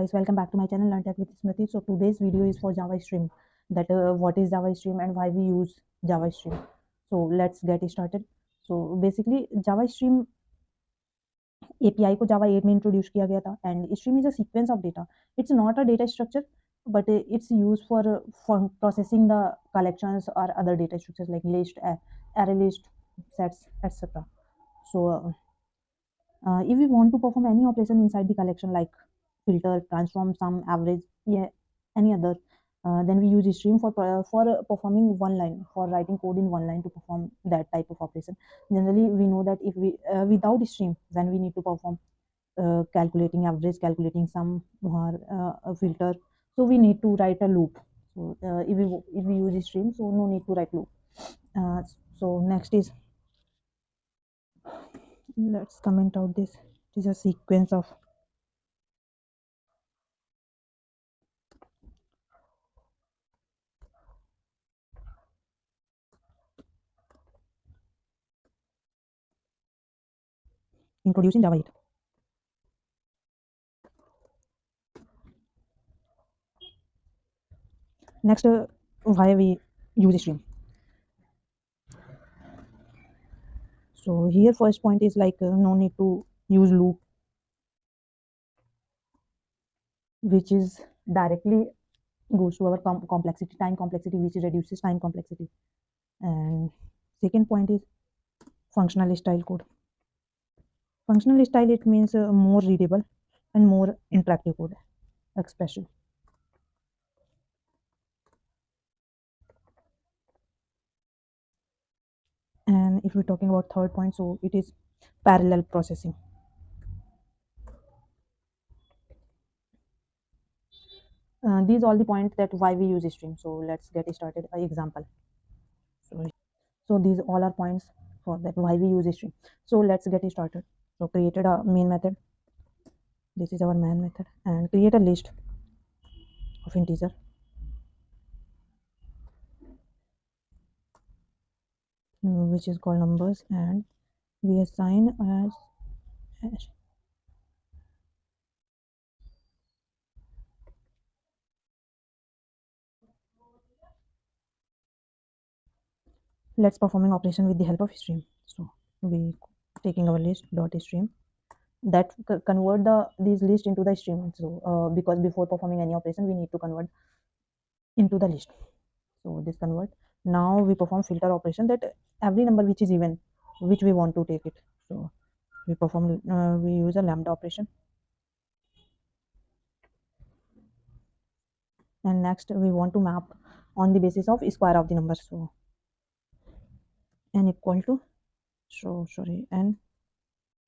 guys, welcome back to my channel Learn Tech with Smriti. So today's video is for Java Stream. That what is Java Stream and why we use Java Stream. So let's get started. So basically Java Stream API को Java 8 में introduce किया गया था and stream is a sequence of data. It's not a data structure but it's used for processing the collections or other data structures like list, array list, sets, etc. So if we want to perform any operation inside the collection like filter, transform, sum, average, yeah, any other, then we use stream for performing one line, for writing code in one line to perform that type of operation. Generally, we know that if we without stream, when we need to perform calculating average, calculating sum, or a filter, so we need to write a loop. So if we use stream, so no need to write loop. Uh, so next is, let's comment out this. It is a sequence of introducing Java 8. Next, why we use stream. So here first point is like no need to use loop, which is directly goes to our complexity, time complexity, which reduces time complexity. And second point is functional style code. Functional style, it means more readable and more interactive code expression. And if we're talking about third point, so it is parallel processing. These all the points that why we use stream. So let's get started. Example. So these all are points for that why we use stream. So let's get started. So created a main method. This is our main method, and create a list of integer, which is called numbers, and we assign as hash. Let's performing operation with the help of stream. So we taking our list dot stream that convert these list into the stream. So because before performing any operation we need to convert into the list. So this convert. Now we perform filter operation that every number which is even, which we want to take it. So we perform we use a lambda operation. And next we want to map on the basis of square of the number. So n equal to, so sorry, n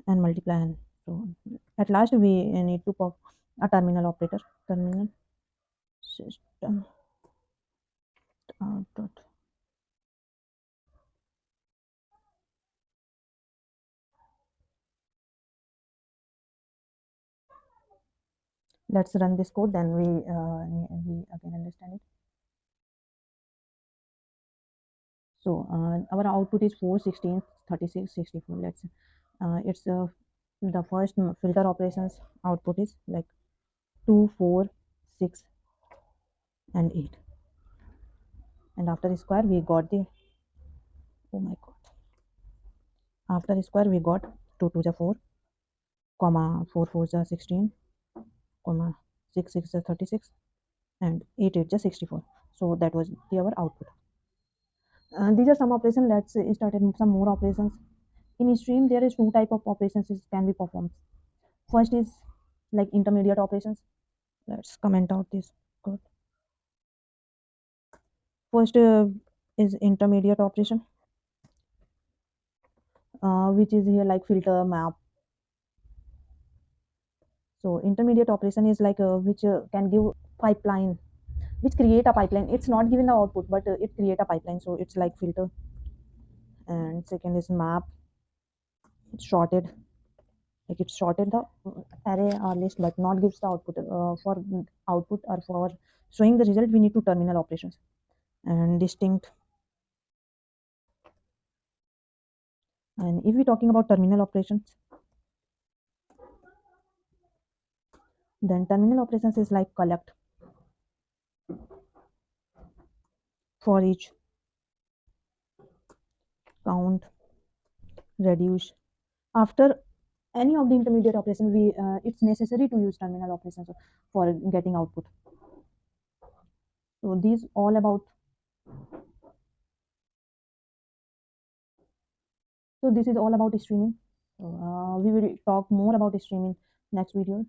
and multiply n. So at last we need to pop a terminal operator, terminal system dot. Let's run this code, then we again understand it. So our output is 4, 16, 36, 64. Let's it's the first filter operations output is like 2, 4, 6, and 8. And after square we got the, oh my god, after square we got 2 to the 4, comma 4 4 is 16, comma 6 6 is 36, and 8 8 is 64. So that was our output. These are some operations. Let's start some more operations. In stream there is two type of operations can be performed. First is like intermediate operations. Let's comment out this code. First is intermediate operation, which is here like filter, map. So intermediate operation is like which can give pipeline, which create a pipeline. It's not giving the output, but it create a pipeline. So it's like filter. And second is map. It's sorted, like it's sorted the array or list, but not gives the output. For output or for showing the result, we need to terminal operations. And distinct. And if we're talking about terminal operations, Then terminal operations is like collect, for each, count, reduce. After any of the intermediate operation, we it's necessary to use terminal operations for getting output. So these all about. So this is all about streaming. So we will talk more about streaming next video.